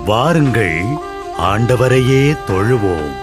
வாருங்கள், ஆண்டவரையே தொழுவோம்.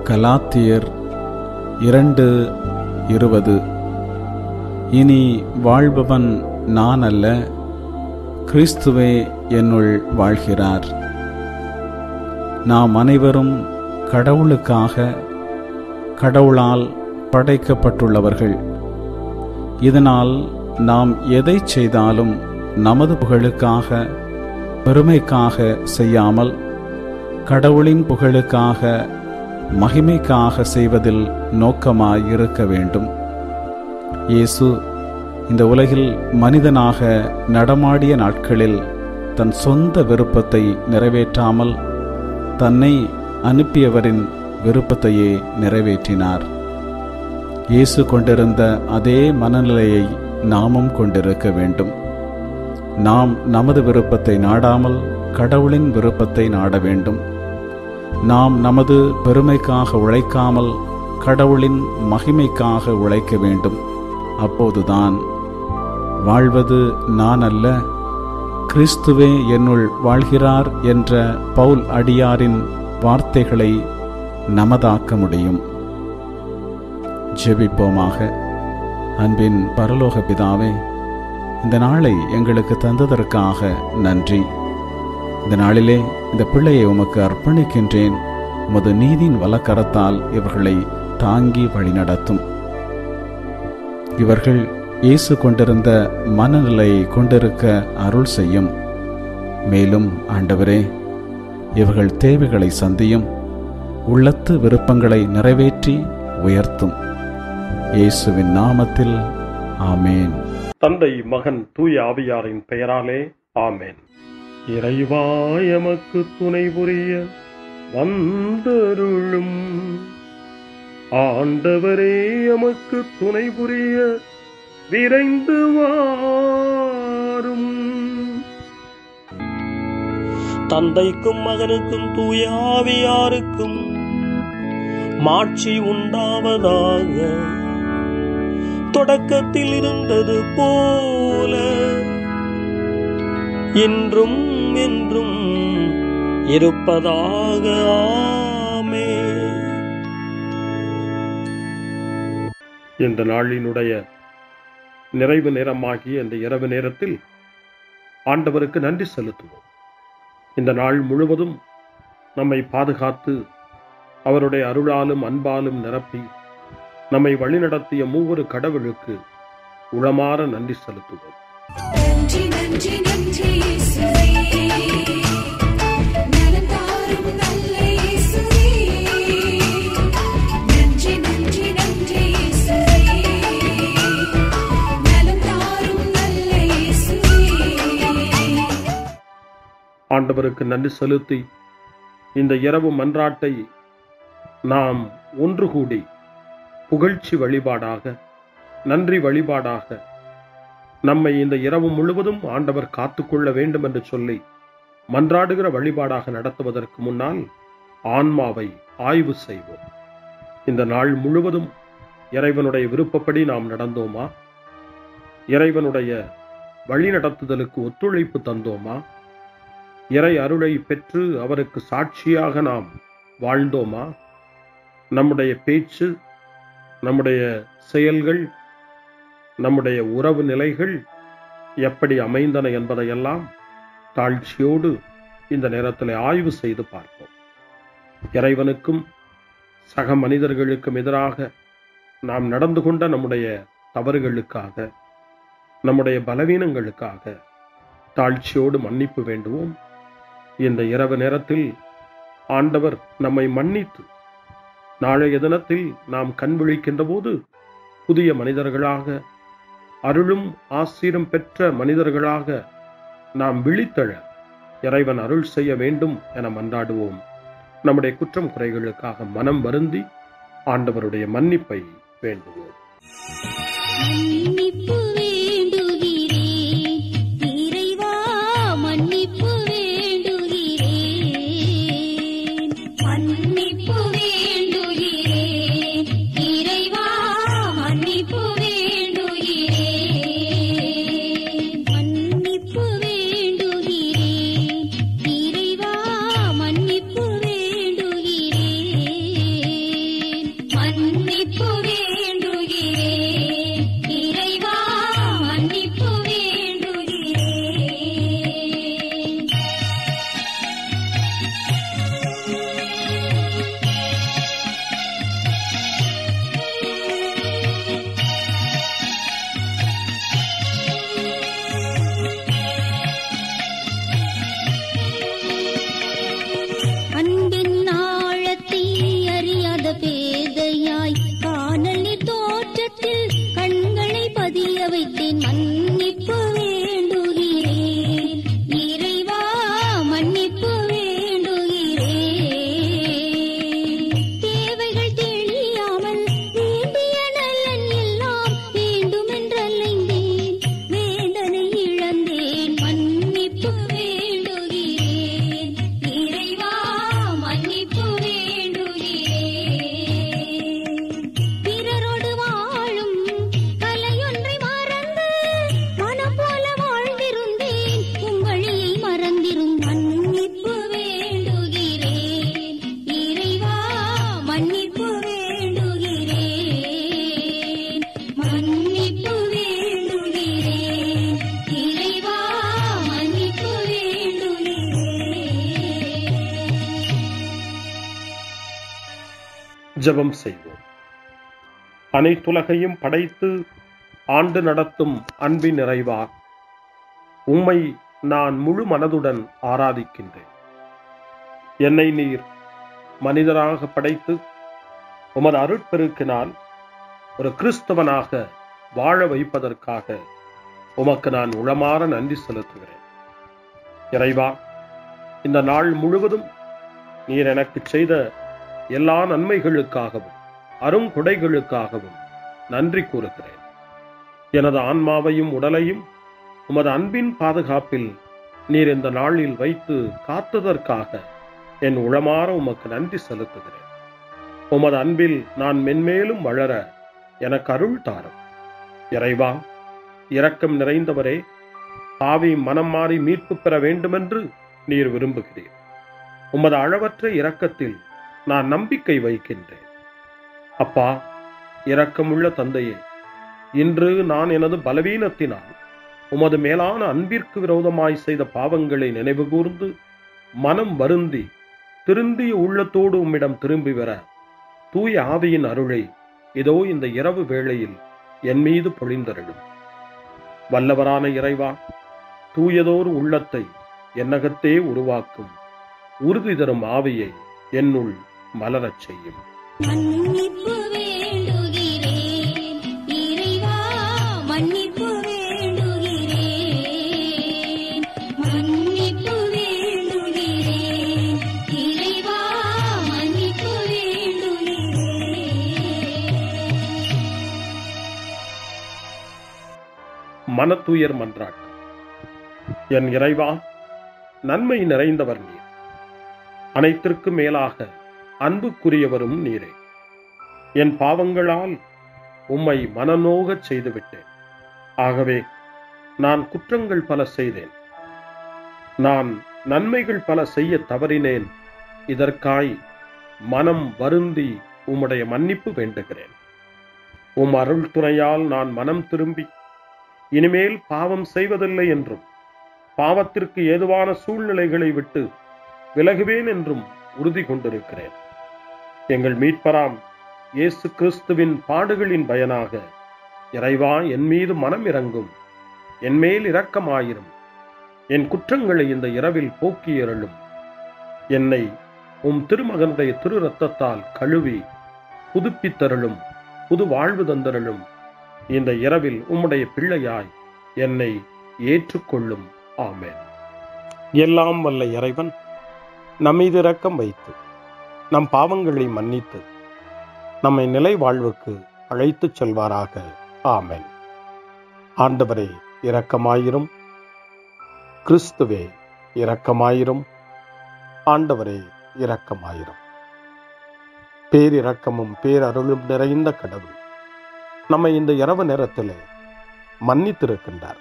கலாத்தியர் 2:20. இனி வாழ்பவன் நான் அல்ல, கிறிஸ்துவே என்னுள் வாழ்கிறார். நாம் அனைவரும் கடவுளுக்காக, கடவுளால் படைக்கப்பட்டுள்ளவர்கள். இதனால் நாம் எதை செய்தாலும் நமது புகழுக்காக, பெருமைக்காக செய்யாமல் கடவுளின் புகழுக்காக, மகிமைக்காக செய்வதில் நோக்கமாயிருக்க வேண்டும். இயேசு இந்த உலகில் மனிதனாக நடமாடிய நாட்களில் தன் சொந்த விருப்பத்தை நிறைவேற்றாமல் தன்னை அனுப்பியவரின் விருப்பத்தையே நிறைவேற்றினார். இயேசு கொண்டிருந்த அதே மனநிலையை நாமும் கொண்டிருக்க வேண்டும். நாம் நமது விருப்பத்தை நாடாமல் கடவுளின் விருப்பத்தை நாட வேண்டும். நாம் நமது பெருமைக்காக உழைக்காமல் கடவுளின் மகிமைக்காக உழைக்க வேண்டும். அப்போதுதான் வாழ்வது நான் அல்ல, கிறிஸ்துவே என்னுள் வாழ்கிறார் என்ற பவுல் அடியாரின் வார்த்தைகளை நமதாக்க முடியும். ஜெபிப்போமாக. அன்பின் பரலோக பிதாவே, இந்த நாளை எங்களுக்கு தந்ததற்காக நன்றி. இந்த நாளிலே இந்த பிள்ளையை உமக்கு அர்ப்பணிக்கின்றேன். உமது நீதியின் வலக்கரத்தால் இவர்களை தாங்கி வழிநடத்தும். இவர்கள் இயேசு கொண்டிருந்த மனநிலையை கொண்டிருக்க அருள் செய்யும். மேலும் ஆண்டவரே, இவர்கள் தேவைகளை சந்தியும், உள்ளத்து விருப்பங்களை நிறைவேற்றி உயர்த்தும். இயேசுவின் நாமத்தில் ஆமேன். தந்தை, மகன், தூய ஆவியாரின் பெயராலே ஆமேன். இறைவா எமக்கு துணை புரிய வந்தருளும், ஆண்டவரே எமக்கு துணை புரிய விரைந்து வாரும். தந்தைக்கும் மகனுக்கும் தூய ஆவியாருக்கும் மாட்சி உண்டாவதாக. தொடக்கத்தில் இருந்தது போல இன்றும் என்றும் இருப்பதாக. ஆமென். இந்த நாளினுடைய நிறைவு நேரமாகிய இந்த இரவு நேரத்தில் ஆண்டவருக்கு நன்றி செலுத்துவோம். இந்த நாள் முழுவதும் நம்மை பாதுகாத்து அவருடைய அருளாலும் அன்பாலும் நிரப்பி நம்மை வழிநடத்திய மூவரு கடவுளுக்கு உளமாற நன்றி செலுத்துவோம். நன்றி நன்றி நன்றி இயேசுவே. ஆண்டவருக்கு நன்றி செலுத்தி இந்த இரவு மன்றாட்டை நாம் ஒன்று கூடி புகழ்ச்சி வழிபாடாக, நன்றி வழிபாடாக நம்மை இந்த இரவு முழுவதும் ஆண்டவர் காத்துக்கொள்ள வேண்டும் என்று சொல்லி மன்றாடுகிற வழிபாடாக நடத்துவதற்கு முன்னால் ஆன்மாவை ஆய்வு செய்வோம். இந்த நாள் முழுவதும் இறைவனுடைய விருப்பப்படி நாம் நடந்தோமா? இறைவனுடைய வழி நடத்துதலுக்கு ஒத்துழைப்பு தந்தோமா? இறை அருளை பெற்று அவருக்கு சாட்சியாக நாம் வாழ்ந்தோமா? நம்முடைய பேச்சு, நம்முடைய செயல்கள், நம்முடைய உறவு நிலைகள் எப்படி அமைந்தன என்பதையெல்லாம் தாழ்ச்சியோடு இந்த நேரத்தில் ஆய்வு செய்து பார்ப்போம். இறைவனுக்கும் சக மனிதர்களுக்கும் எதிராக நாம் நடந்து கொண்ட நம்முடைய தவறுகளுக்காக, நம்முடைய பலவீனங்களுக்காக தாழ்ச்சியோடு மன்னிப்பு வேண்டுவோம். இந்த இரவு நேரத்தில் ஆண்டவர் நம்மை மன்னித்து நாளைய தினத்தில் நாம் கண் விழிக்கின்ற போது புதிய மனிதர்களாக, அருளும் ஆசீரும் பெற்ற மனிதர்களாக நாம் விழித்தெழ இறைவன் அருள் செய்ய வேண்டும் என மன்றாடுவோம். நம்முடைய குற்றம் குறைகளுக்காக மனம் வருந்தி ஆண்டவருடைய மன்னிப்பை வேண்டுவோம். மன்னிப்பு வேண்டுகிறேன் இறைவா, மன்னிப்பு வேண்டுகிறேன். மன்னிப்பு வேண்டுகிறேன் இறைவா, மன்னிப்பு வேண்டுகிறேன். மன்னிப்பு வேண்டுகிறேன் இறைவா, மன்னிப்பு வேண்டுகிறேன். மன்னிப்பு வேண்டுகிறேன் இறைவா, மன்னிப்பு வேண்டுகிறேன். அன்பின் ஆழத்தை அறியாத பேதையாய் காணல் நீர் தோற்றத்தில் கண்களை பதிய வைத்தேன். மன்னிப்பு வேண்டுகிறேன் இறைவா, மன்னிப்பு வேண்டுகிறேன். தேவைகள் தெளியாமல் வேண்டிய நலன் எல்லாம் வேண்டுமென்றலைந்தேன், வேதனை இழந்தேன். மன்னிப்பு வேண்டுகிறேன் இறைவா, மன்னிப்பு வேண்டுகிறேன். பிறரோடு வாழும் கலையொன்றை மறந்து மனம் போல வாழ்ந்திருந்தேன், உம் வழியை மறந்திரும். மன்னிப்பு வேண்டுகிறேன் இறைவா, மன்னிப்பு வேண்டுகிறேன். மன்னிப்பு வேண்டுகிறேன் இறைவா, மன்னிப்பு வேண்டுகிறேன். ஜெபம் செய்வோம். அனைத்துலகையும் படைத்து ஆண்டு நடத்தும் அன்பின் நிறைவா, உம்மை நான் முழு மனதுடன் ஆராதிக்கின்றேன். என்னை நீர் மனிதராக படைத்து உமது அருட்பெருக்கினால் ஒரு கிறிஸ்தவனாக வாழ வைப்பதற்காக உமக்கு நான் உளமாற நன்றி செலுத்துகிறேன். இறைவா, இந்த நாள் முழுவதும் நீர் எனக்கு செய்த எல்லா நன்மைகளுக்காகவும் அருங்கொடைகளுக்காகவும் நன்றி கூறுகிறேன். எனது ஆன்மாவையும் உடலையும் உமது அன்பின் பாதுகாப்பில் நீர் இந்த நாளில் வைத்து காத்ததற்காக என் உளமாற உமக்கு நன்றி செலுத்துகிறேன். உமது அன்பில் நான் மென்மேலும் வளர எனக்கு அருள் தாரும். இறைவா, இரக்கம் நிறைந்தவரே, பாவி மனம் மாறி மீட்பு பெற வேண்டுமென்று நீர் விரும்புகிறீர். உமது அளவற்ற இரக்கத்தில் நான் நம்பிக்கை வைக்கின்றேன். அப்பா, இரக்கமுள்ள தந்தையே, இன்று நான் எனது பலவீனத்தினால் உமது மேலான அன்பிற்கு விரோதமாய் செய்த பாவங்களை நினைவு கூர்ந்து மனம் வருந்தி திருந்திய உள்ளத்தோடு உம்மிடம் திரும்பி வர தூய ஆவியின் அருளை இதோ இந்த இரவு வேளையில் என் மீது பொழிந்தருளும். வல்லவரான இறைவா, தூயதோர் உள்ளத்தை என்னகத்தே உருவாக்கும் உறுதி தரும் ஆவியை என்னுள் மலரச் செய்யும். மன்னிப்பு வேண்டுகிறேன் இறைவா, மன்னிப்பு வேண்டுகிறேன். மன்னிப்பு வேண்டுகிறேன் மனத்துயர் மன்றாட்டு. என் இறைவா, நன்மை நிறைந்தவர் நீர், அனைத்திற்கு மேலாக அன்புக்குரியவரும் நீரே. என் பாவங்களால் உம்மை மனநோகச் செய்துவிட்டேன். ஆகவே நான் குற்றங்கள் பல செய்தேன், நான் நன்மைகள் பல செய்ய தவறினேன். இதற்காய் மனம் வருந்தி உம்முடைய மன்னிப்பு வேண்டுகிறேன். உம் அருள் துணையால் நான் மனம் திரும்பி இனிமேல் பாவம் செய்வதில்லை என்றும் பாவத்திற்கு ஏதுவான சூழ்நிலைகளை விட்டு விலகுவேன் என்றும் உறுதி கொண்டிருக்கிறேன். எங்கள் மீட்பராம் இயேசு கிறிஸ்துவின் பாடுகளின் பயனாக இறைவா, என் மீது மனம் இறங்கும், என் மேல் இரக்கமாயிரும். என் குற்றங்களை இந்த இரவில் போக்கியருளும். என்னை உம் திருமகனுடைய திரு இரத்தத்தால் கழுவி புதுப்பித்தருளும், புது வாழ்வு தந்தருளும். இந்த இரவில் உம்முடைய பிள்ளையாய் என்னை ஏற்றுக்கொள்ளும். ஆமென். எல்லாம் வல்ல இறைவன் நம்மீது இரக்கம் வைத்து நம் பாவங்களை மன்னித்து நம்மை நிலை வாழ்வுக்கு அழைத்துச் செல்வாராக. ஆமென். ஆண்டவரே இரக்கமாயிரும். கிறிஸ்துவே இரக்கமாயிரும். ஆண்டவரே இரக்கமாயிரும். பேரிரக்கமும் பேரருளும் நிறைந்த கடவுள் நம்மை இந்த இரவு நேரத்தில் மன்னித்திருக்கின்றார்.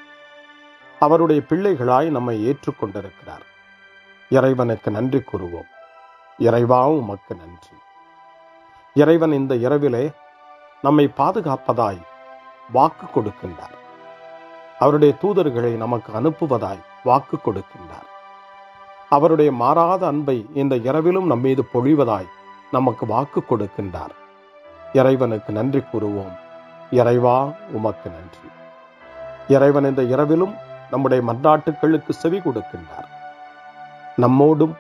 அவருடைய பிள்ளைகளாய் நம்மை ஏற்றுக்கொண்டிருக்கிறார். இறைவனுக்கு நன்றி கூறுவோம். இறைவா, உமக்கு நன்றி. இறைவன் இந்த இரவிலே நம்மை பாதுகாப்பதாய் வாக்கு கொடுக்கின்றார். அவருடைய தூதர்களை நமக்கு அனுப்புவதாய் வாக்கு கொடுக்கின்றார். அவருடைய மாறாத அன்பை இந்த இரவிலும் நம்மீது பொழிவதாய் நமக்கு வாக்கு கொடுக்கின்றார். இறைவனுக்கு நன்றி கூறுவோம். இறைவா, உமக்கு நன்றி. இறைவன் இந்த இரவிலும் நம்முடைய மன்றாட்டுக்களுக்கு செவி கொடுக்கின்றார். நம்மோடும்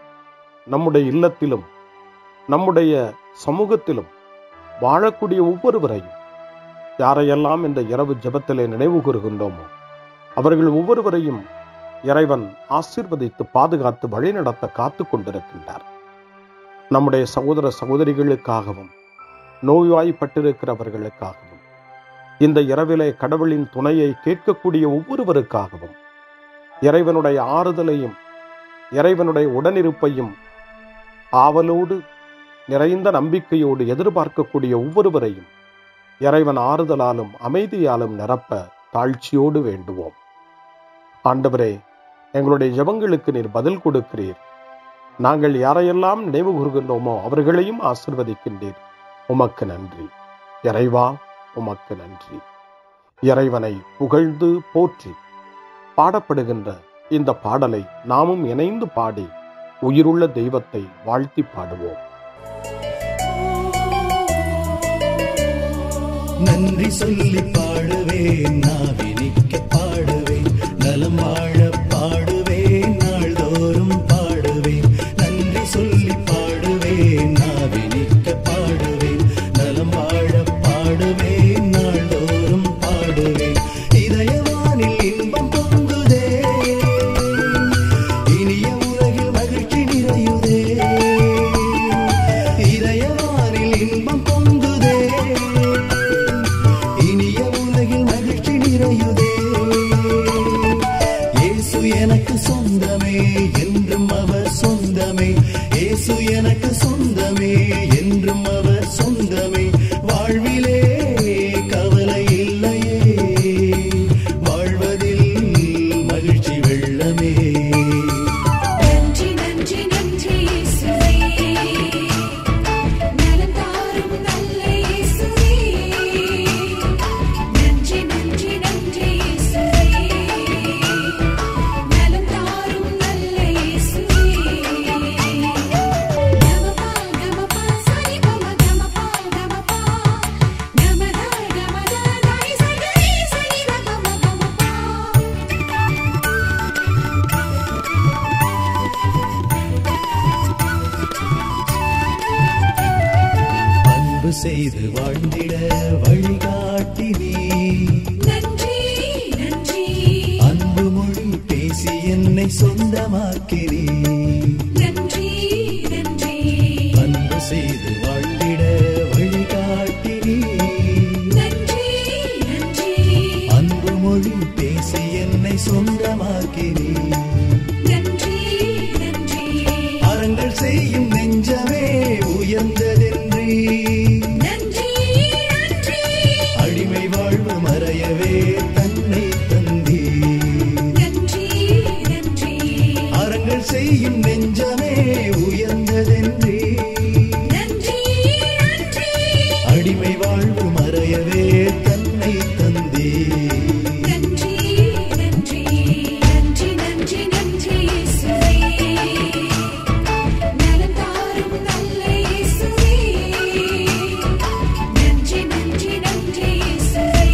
நம்முடைய இல்லத்திலும் நம்முடைய சமூகத்திலும் வாழக்கூடிய ஒவ்வொருவரையும், யாரையெல்லாம் இந்த இரவு ஜெபத்திலே நினைவு கூறுகின்றோமோ அவர்கள் ஒவ்வொருவரையும் இறைவன் ஆசீர்வதித்து பாதுகாத்து வழிநடத்த காத்து கொண்டிருக்கின்றார். நம்முடைய சகோதர சகோதரிகளுக்காகவும் நோய்வாய்ப்பட்டிருக்கிறவர்களுக்காகவும் இந்த இரவிலே கடவுளின் துணையை கேட்கக்கூடிய ஒவ்வொருவருக்காகவும் இறைவனுடைய ஆறுதலையும் இறைவனுடைய உடனிருப்பையும் ஆவலோடு நிறைந்த நம்பிக்கையோடு எதிர்பார்க்கக்கூடிய ஒவ்வொருவரையும் இறைவன் ஆறுதலாலும் அமைதியாலும் நிரப்ப தாழ்ச்சியோடு வேண்டுவோம். ஆண்டவரே, எங்களுடைய ஜெபங்களுக்கு நீர் பதில் கொடுக்கிறீர். நாங்கள் யாரையெல்லாம் நினைவு கூறுகின்றோமோ அவர்களையும் ஆசீர்வதிக்கின்றீர். உமக்கு நன்றி. இறைவா, உமக்கு நன்றி. இறைவனை புகழ்ந்து போற்றி பாடப்படுகின்ற இந்த பாடலை நாமும் இணைந்து பாடி உயிருள்ள தெய்வத்தை வாழ்த்தி பாடுவோம். நன்றி சொல்லி பாடுவேன், நாவினிக்க பாடுவேன், நலம் வாழ பாடுவேன், நாள்தோறும் பாடுவேன். நன்றி சொல்லி பாடுவேன், நாவினிக்க பாடுவேன், நலம் வாழ பாடுவேன், நாள்தோறும் பாடுவேன். இதயவானில் இன்பம் பொங்குதே, இனிய உலகில் மகிழ்ச்சி நிறையுதே. இதயவானில் இன்பம் பொங்குதே, இனிய உலகில் மகிழ்ச்சி நிறையுதே. இயேசு எனக்கு சொந்தமே, என்றும் அவர் சொந்தமே. இயேசு எனக்கு சொந்தமே, என்றும் அவர் சொந்தமே. வாழ்விலே கவலை இல்லையே, வாழ்வதில் மகிழ்ச்சி வெள்ளமே. நன்றி நன்றி நன்றி இயேசுவே, நலம் தாரும் நல்ல இயேசுவே. நன்றி நன்றி நன்றி இயேசுவே, நலம் தாரும் நல்ல இயேசுவே. கமபா கமபா சரி பம கமபா கமபா கமதா கமதா தாய் சரி சரி கமபா கமபா. அன்பு செய்து வாழ்ந்திட வழிகாட்டி நீ, நன்றி நன்றி அன்பு மொழி பேசி என்னை சொந்தமாக்கி நீ. நன்றி நன்றி அன்பு செய்து வாழ்ந்திட வழிகாட்டி நீ, நன்றி நன்றி அன்பு மொழி பேசி செய்யும் நெஞ்சமே உயர்ந்ததென்றே. நன்றி நன்றி அடிமை வாழ்வு மறையவே தன்னை தந்தே. நன்றி நன்றி அறங்கள் செய்யும் நெஞ்சமே உயர்ந்ததென்றே. நன்றி நன்றி அடிமை வாழ்வு மறையவே தன்னை தந்தே. நன்றி நன்றி நன்றி நன்றி நன்றி இயேசுவே. நலம் தாரும் நல்ல இயேசுவே. நன்றி நன்றி நன்றி இயேசுவே.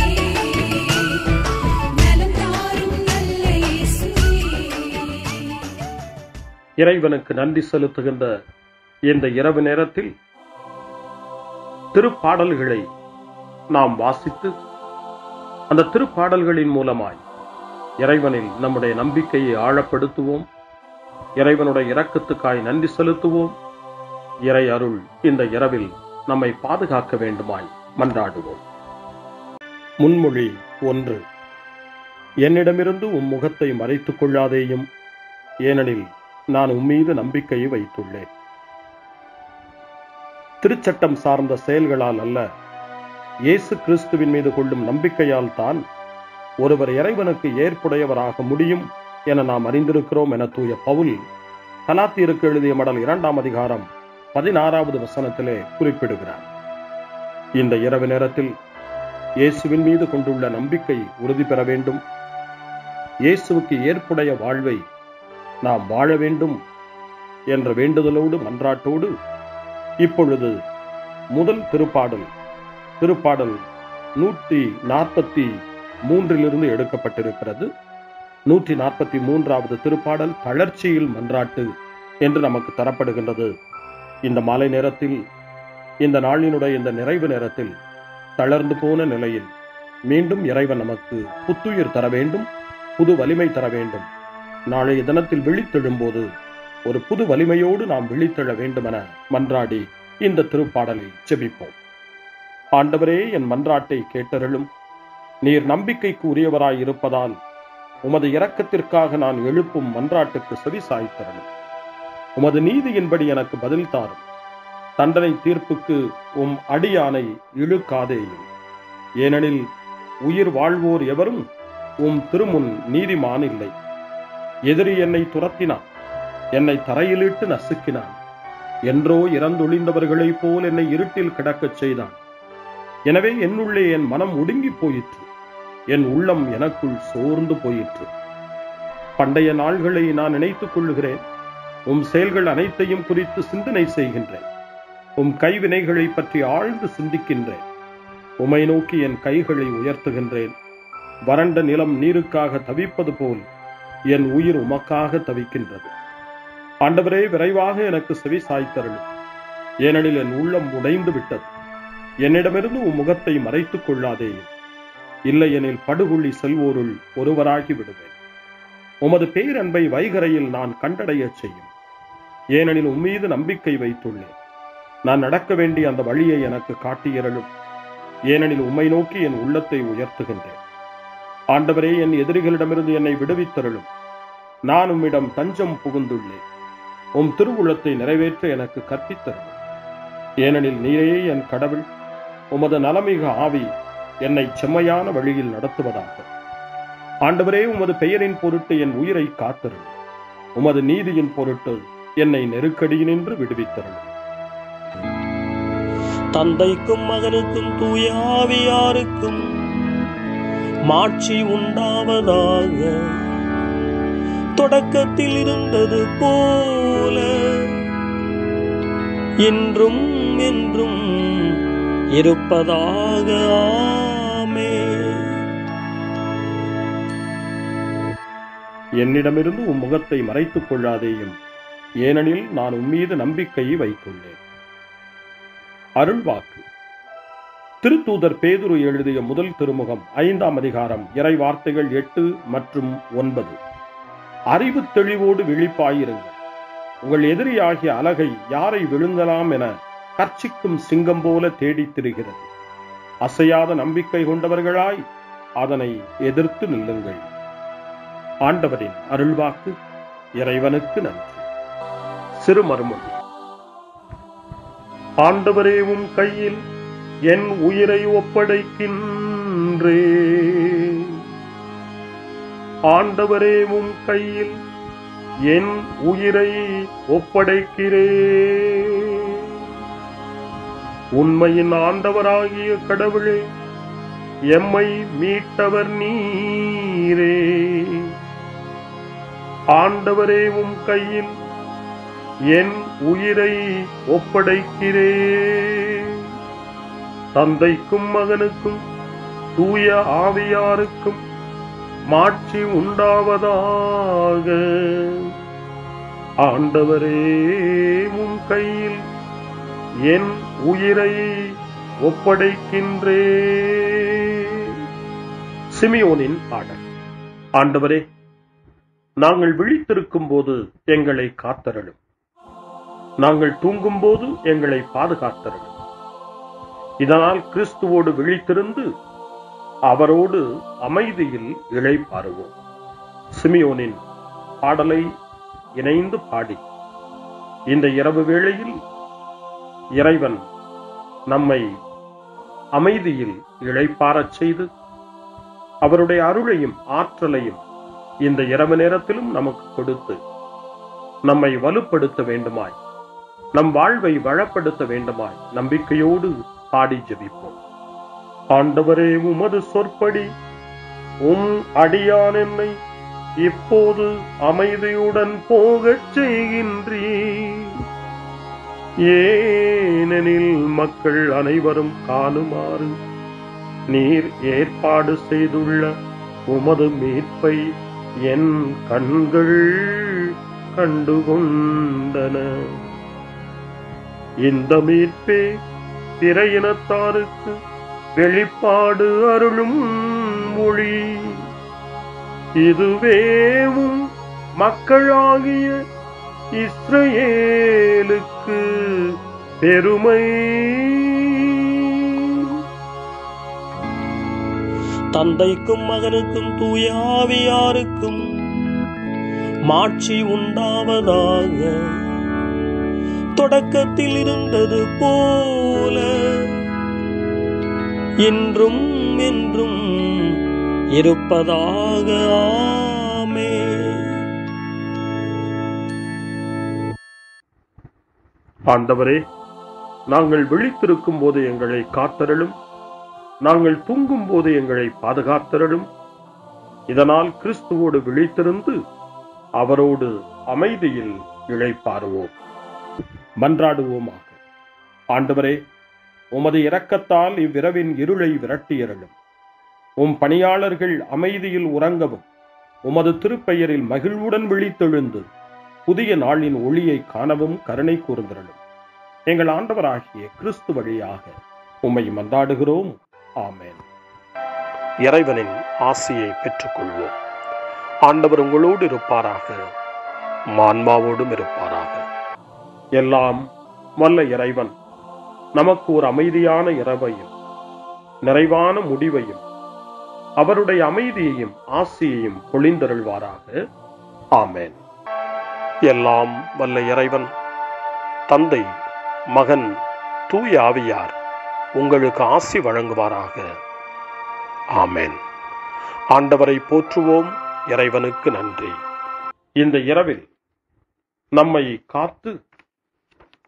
நலம் தாரும் நல்ல இயேசுவே. இறைவனுக்கு நன்றி செலுத்துகின்ற இந்த இரவு நேரத்தில் திருப்பாடல்களை நாம் வாசித்து அந்த திருப்பாடல்களின் மூலமாய் இறைவனில் நம்முடைய நம்பிக்கையை ஆழப்படுத்துவோம். இறைவனுடைய இரக்கத்துக்காய் நன்றி செலுத்துவோம். இறை அருள் இந்த இரவில் நம்மை பாதுகாக்க வேண்டுமாய் மன்றாடுவோம். முன்மொழி 1. என்னிடமிருந்து உம் முகத்தை மறைத்துக் கொள்ளாதேயும், ஏனெனில் நான் உம்மீது நம்பிக்கையை வைத்துள்ளேன். திருச்சட்டம் சார்ந்த செயல்களால் அல்ல, இயேசு கிறிஸ்துவின் மீது கொள்ளும் நம்பிக்கையால் தான் ஒருவர் இறைவனுக்கு ஏற்புடையவராக முடியும் என நாம் அறிந்திருக்கிறோம் என தூய பவுல் கலாத்தியருக்கு எழுதிய மடல் 2ஆம் அதிகாரம் 16வது வசனத்திலே குறிப்பிடுகிறார். இந்த இரவு நேரத்தில் இயேசுவின் மீது கொண்டுள்ள நம்பிக்கை உறுதி பெற வேண்டும். இயேசுவுக்கு ஏற்புடைய வாழ்வை நாம் வாழ வேண்டும் என்ற வேண்டுதலோடு மன்றாட்டோடு இப்பொழுது முதல் திருப்பாடல் 143 எடுக்கப்பட்டிருக்கிறது. 143வது திருப்பாடல் தளர்ச்சியில் மன்றாட்டு என்று நமக்கு தரப்படுகின்றது. இந்த மாலை நேரத்தில், இந்த நாளினுடைய இந்த நிறைவு நேரத்தில் தளர்ந்து போன நிலையில் மீண்டும் இறைவன் நமக்கு புத்துயிர் தர வேண்டும், புது வலிமை தர வேண்டும். நாளைய தினத்தில் விழித்தெழும்போது ஒரு புது வலிமையோடு நாம் விழித்தெழ வேண்டும் என மன்றாடி இந்த திருப்பாடலை ஜெபிப்போம். ஆண்டவரே, என் மன்றாட்டை கேட்டருளும். நீர் நம்பிக்கைக்கு உரியவராய் இருப்பதால் உமது இரக்கத்திற்காக நான் எழுப்பும் மன்றாட்டுக்கு செவி சாய்த்தருளும். உமது நீதியின்படி எனக்கு பதில் தாரும். தண்டனை தீர்ப்புக்கு உம் அடியானை இழுக்காதேயும், ஏனெனில் உயிர் வாழ்வோர் எவரும் உம் திருமுன் நீதிமான் இல்லை. எதிரி என்னை துரத்தினான், என்னை தரையிலிட்டு நசுக்கினான். என்றோ இறந்தொழிந்தவர்களைப் போல் என்னை இருட்டில் கிடக்கச் செய்தான். எனவே என்னுள்ளே என் மனம் ஒடுங்கி போயிற்று, என் உள்ளம் எனக்குள் சோர்ந்து போயிற்று. பண்டைய நாள்களை நான் நினைத்துக் கொள்ளுகிறேன். உம் செயல்கள் அனைத்தையும் குறித்து சிந்தனை செய்கின்றேன். உம் கைவினைகளை பற்றி ஆழ்ந்து சிந்திக்கின்றேன். உமை நோக்கி என் கைகளை உயர்த்துகின்றேன். வறண்ட நிலம் நீருக்காக தவிப்பது போல் என் உயிர் உமக்காக தவிக்கின்றது. ஆண்டவரே, விரைவாக எனக்கு செவி சாய்த்தருளும், ஏனெனில் என் உள்ளம் உடைந்து விட்டது. என்னிடமிருந்து உம் முகத்தை மறைத்துக் கொள்ளாதேயும், இல்லையெனில் படுகொள்ளி செல்வோருள் ஒருவராகி விடுவேன். உமது பேரன்பை வைகரையில் நான் கண்டடையச் செய்யும், ஏனெனில் உம்மீது நம்பிக்கை வைத்துள்ளேன். நான் நடக்க வேண்டிய அந்த வழியை எனக்கு காட்டியருளும், ஏனெனில் உம்மை நோக்கி என் உள்ளத்தை உயர்த்துகின்றேன். ஆண்டவரே, என் எதிரிகளிடமிருந்து என்னை விடுவித்தருளும். நான் உம்மிடம் தஞ்சம் புகுந்துள்ளேன். உம் திருவுளத்தை நிறைவேற்ற எனக்கு கற்பித்தருளும், ஏனெனில் நீரே என் கடவுள். உமது நலமிகு ஆவி என்னை செம்மையான வழியில் நடத்துவதாக. ஆண்டவரே, உமது பெயரின் பொருட்டு என் உயிரை காத்தருளும். உமது நீதியின் பொருட்டு என்னை நெருக்கடியினின்று விடுவித்தருளும். தந்தைக்கும் மகனுக்கும் தூய ஆவியாருக்கும் மாட்சி உண்டாவதாக. தொடக்கத்தில் இருந்தது போல இன்றும் என்றும் இருப்பதாக. ஆமென். என்னிடமிருந்து உம் முகத்தை மறைத்துக் கொள்ளாதேயும், ஏனெனில் நான் உம்மீது நம்பிக்கையை வைத்துள்ளேன். அருள்வாக்கு. திருத்தூதர் பேதுரு எழுதிய முதல் திருமுகம் 5ஆம் அதிகாரம் இறை வார்த்தைகள் 8 மற்றும் 9. அறிவு தெளிவோடு விழிப்பாயிருங்கள். உங்கள் எதிரியாகிய அலகை யாரை விழுங்கலாம் என கர்ச்சிக்கும் சிங்கம் போல தேடித் திரிகிறது. அசையாத நம்பிக்கை கொண்டவர்களாய் அதனை எதிர்த்து நில்லுங்கள். ஆண்டவரின் அருள்வாக்கு. இறைவனுக்கு நன்றி. சிறு மறுமொழி. ஆண்டவரே உம் கையில் என் உயிரை ஒப்படைக்கின்றேன். ஆண்டவரே உம் கையில் என் உயிரை ஒப்படைக்கிறேன். உண்மையின் ஆண்டவராகிய கடவுளே, எம்மை மீட்டவர் நீரே. ஆண்டவரே உம் கையில் என் உயிரை ஒப்படைக்கிறேன். தந்தைக்கும் மகனுக்கும் தூய ஆவியாருக்கும் மாட்சி உண்டாவதாக. ஆண்டவரே உம் கையில் என் உயிரை ஒப்படைக்கின்றேன். சிமியோனின் பாடல். ஆண்டவரே, நாங்கள் விழித்திருக்கும் போது எங்களை காத்தருளும். நாங்கள் தூங்கும் போது எங்களை பாதுகாத்தருளும். இதனால் கிறிஸ்துவோடு விழித்திருந்து அவரோடு அமைதியில் இளைப்பாறுவோம். சிமியோனின் பாடலை இணைந்து பாடி இந்த இரவு வேளையில் இறைவன் நம்மை அமைதியில் இளைப்பாறச் செய்து அவருடைய அருளையும் ஆற்றலையும் இந்த இரவு நேரத்திலும் நமக்கு கொடுத்து நம்மை வலுப்படுத்த வேண்டுமாய், நம் வாழ்வை வளப்படுத்த வேண்டுமாய் நம்பிக்கையோடு பாடி ஜெபிப்போம். ஆண்டவரே, உமது சொற்படி உம் அடியான் என்னை இப்போது அமைதியுடன் போகச் செய்கின்றீர். ஏனெனில் மக்கள் அனைவரும் காணுமாறு நீர் ஏற்பாடு செய்துள்ள உமது மீட்பை என் கண்கள் கண்டுகொண்டன. இந்த மீட்பே பிற இனத்தாருக்கு வெளிப்பாடு அருளும் மொழி. இதுவேவும் மக்களாகிய இஸ்ரவேலுக்கு பெருமை. தந்தைக்கும் மகனுக்கும் தூய ஆவியாருக்கும் மாட்சி உண்டாவதாக. தொடக்கத்தில் இருந்தது போல இன்றும் என்றும் இருப்பதாக. ஆமென். ஆண்டவரே, நாங்கள் விழித்திருக்கும் போது எங்களை காத்தருளும். நாங்கள் தூங்கும் போது எங்களை பாதுகாத்தருளும். இதனால் கிறிஸ்துவோடு விழித்திருந்து அவரோடு அமைதியில் இளைப்பாறுவோம். மன்றாடுவோமாக. ஆண்டவரே, உமது இரக்கத்தால் இவ்விரவின் இருளை விரட்டியருளும். உம் பணியாளர்கள் அமைதியில் உறங்கவும் உமது திருப்பெயரில் மகிழ்வுடன் விழித்தெழுந்து புதிய நாளின் ஒளியை காணவும் கருணை கூர்ந்தருளும். எங்கள் ஆண்டவராகிய கிறிஸ்து வழியாக உம்மை மன்றாடுகிறோம். ஆமென். இறைவனின் ஆசியை பெற்றுக்கொள்வோம். ஆண்டவர் உங்களோடு இருப்பாராக, ஆன்மாவோடும் இருப்பாராக. எல்லாம் வல்ல இறைவன் நமக்கு ஒரு அமைதியான இரவையும் நிறைவான முடிவையும் அவருடைய அமைதியையும் ஆசியையும் பொழிந்தருள்வாராக. ஆமென். எல்லாம் வல்ல இறைவன் தந்தை, மகன், தூய ஆவியார் உங்களுக்கு ஆசி வழங்குவாராக. ஆமென். ஆண்டவரை போற்றுவோம். இறைவனுக்கு நன்றி. இந்த இரவில் நம்மை காத்து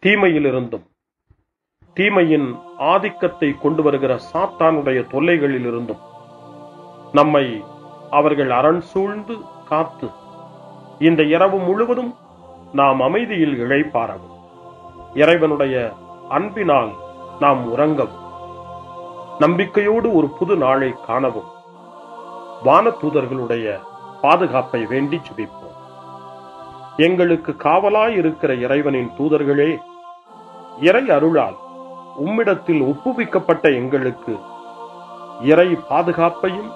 தீமையிலிருந்தும் தீமையின் ஆதிக்கத்தை கொண்டு வருகிற சாத்தானுடைய தொல்லைகளிலிருந்தும் நம்மை அவர்கள் அரண் சூழ்ந்து காத்து இந்த இரவு முழுவதும் நாம் அமைதியில் இளைப்பாறவும், இறைவனுடைய அன்பினால் நாம் உறங்கவும், நம்பிக்கையோடு ஒரு புது நாளை காணவும் வானதூதர்களுடைய பாதுகாப்பை வேண்டி ஜெபிப்போம். எங்களுக்கு காவலாய் இருக்கிற இறைவனின் தூதர்களே, இறை அருளால் உம்மிடத்தில் ஒப்புவிக்கப்பட்ட எங்களுக்கு இறை பாதுகாப்பையும்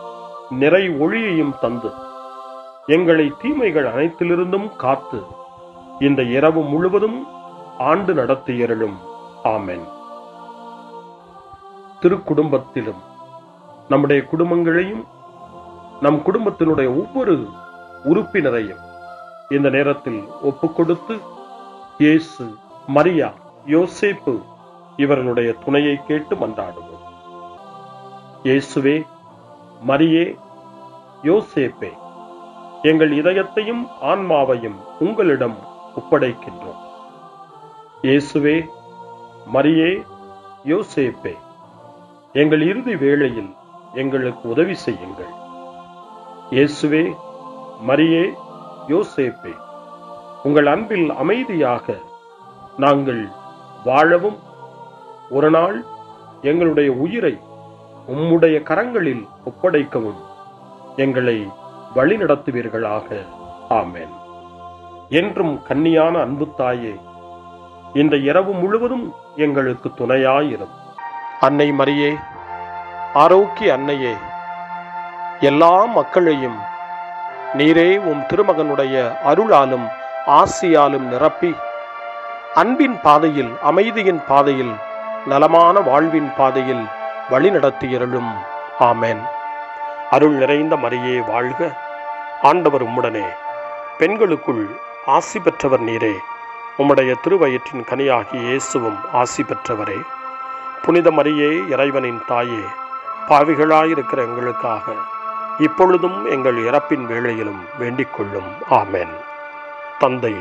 நிறை ஒளியையும் தந்து எங்களை தீமைகள் அனைத்திலிருந்தும் காத்து இந்த இரவு முழுவதும் ஆண்டு நடத்தியருளும். ஆமென். திருக்குடும்பத்திலும் நம்முடைய குடும்பங்களையும் நம் குடும்பத்தினுடைய ஒவ்வொரு உறுப்பினரையும் இந்த நேரத்தில் ஒப்புக்கொடுத்து இயேசு, மரியா, யோசேப்பு இவர்களுடைய துணையை கேட்டு மன்றாடுவோம். இயேசுவே, மரியே, யோசேப்பே, எங்கள் இதயத்தையும் ஆன்மாவையும் உங்களிடம் ஒப்படைக்கின்றோம். இயேசுவே, மரியே, யோசேப்பே, எங்கள் இறுதி வேளையில் எங்களுக்கு உதவி செய்யுங்கள். இயேசுவே, மரியே, யோசேப்பே, உங்கள் அன்பில் அமைதியாக நாங்கள் வாழவும் ஒரு நாள் எங்களுடைய உயிரை உம்முடைய கரங்களில் ஒப்படைக்கவும் எங்களை வழிநடத்துவீர்களாக. ஆமென். என்றும் கன்னியான அன்பு தாயே, இந்த இரவு முழுவதும் எங்களுக்கு துணையாயிரும். அன்னை மரியே, ஆரோக்கிய அன்னையே, எல்லா மக்களையும் நீரே உம் திருமகனுடைய அருளாலும் ஆசியாலும் நிரப்பி அன்பின் பாதையில், அமைதியின் பாதையில், நலமான வாழ்வின் பாதையில் வழிநடத்தியருளும். ஆமென். அருள் நிறைந்த மரியே வாழ்க, ஆண்டவர் உம்முடனே, பெண்களுக்குள் ஆசி பெற்றவர் நீரே, உம்முடைய திருவயிற்றின் கனியாகிய இயேசுவும் ஆசி பெற்றவரே. புனித மரியே, இறைவனின் தாயே, பாவிகளாயிருக்கிற எங்களுக்காக இப்பொழுதும் எங்கள் இறப்பின் வேளையிலும் வேண்டிக் கொள்ளும். ஆமென். தந்தை,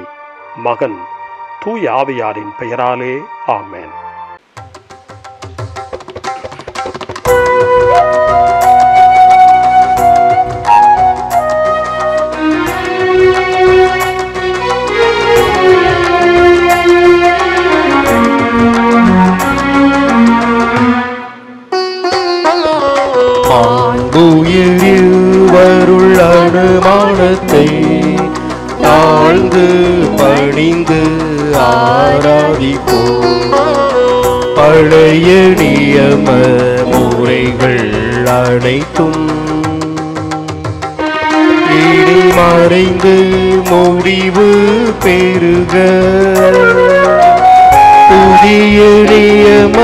மகன், தூய ஆவியாரின் பெயராலே. ஆமென். மாண்புயிருவருள் அனுமானத்தை தாழ்ந்து பணிந்து ஆராதிப்போம். பழைய நியம முறைகள் அனைத்தும் இனி மறைந்து முடிவு பெறுக. புதிய நியம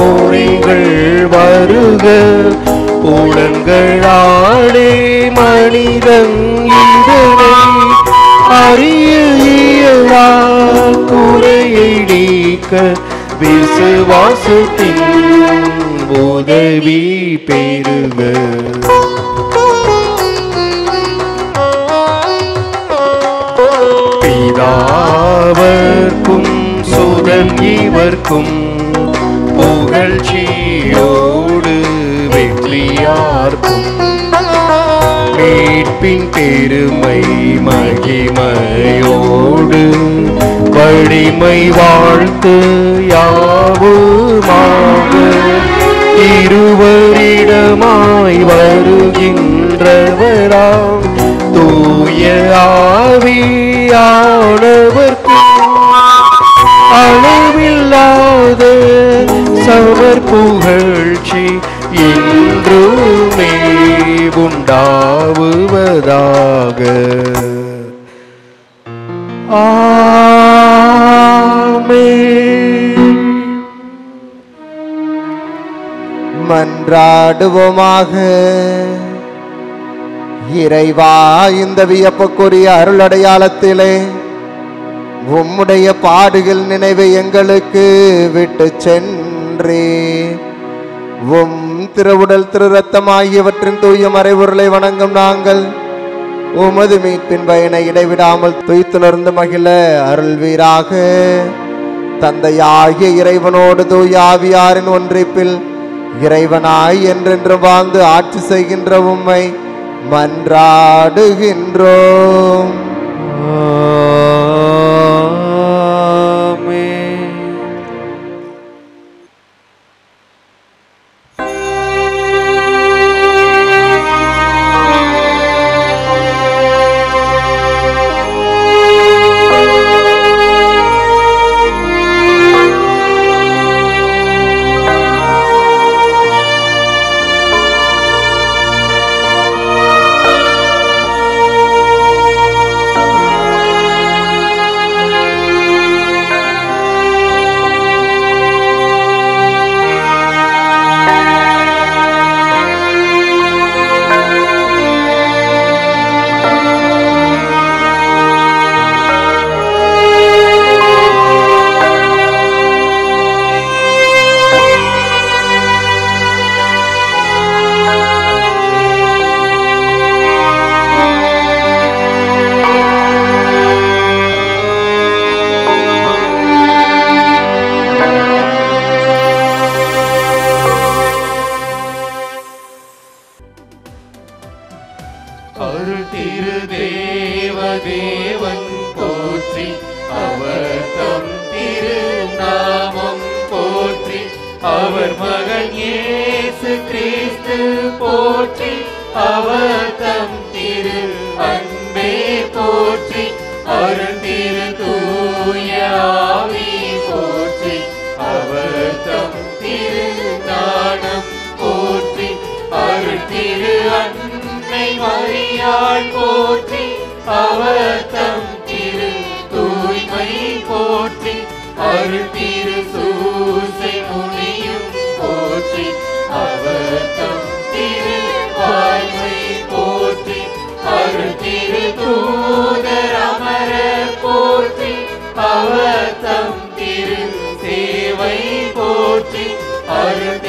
முறைகள் வருக. புலன்களாலே மனிதன் இதனை அறிய இயலா. குறையை நீக்க விசுவாசத்தின் உதவி பெறுக. பிதாவர்க்கும் சுதன் இவர்க்கும் புகழ்ச்சியோடு வெற்றியார்க்கும் மீட்பின் பெருமை மகிமையோடு வலிமை வாழ்த்து யாவுமாக இருவரிடமாய் வருகின்றவராம் தூய ஆவியானவர்க்கும் அளவில்லாத சமர் புகழ்ச்சி என்றுமே உண்டாவுவதாக. ஆமென். மன்றாடுவோமாக. இறைவா, இந்த வியப்புக்குரிய அருளடையாளத்திலே உம்முடைய பாடுகள் நினைவை எங்களுக்கு விட்டு சென்றே உம் திருவுடல் திரு ரத்தம் ஆகியவற்றின் தூய மறைபொருளை வணங்கும் நாங்கள் உமது மீட்பின் பயனை இடைவிடாமல் துய்த்துணர்ந்து மகிழ அருள்வீராக. தந்தையாகிய இறைவனோடு தூய ஆவியாரின் ஒன்றிப்பில் இறைவனாய் என்றென்று வாழ்ந்து ஆட்சி செய்கின்ற உம்மை மன்றாடுகின்றோம். அவர் மகன் இயேசு கிறிஸ்து போற்றி, அவர் தம் திரு அன்பே போற்றி, அருள் திரு தூய ஆவி போற்றி, அவர் தம் திரு ஞானம் போற்றி, அருள் திரு அன்னை மரியாள் போற்றி, அவர் தம் திரு தூய்மை போற்றி, அருள் திரு சூசை முனியும் போற்றி, அவர் தம் திரு வாய்மை போற்றி, அருள் திரு தூதர் அமரர் போற்றி, அவர் தம் திரு சேவை போற்றி, அருள்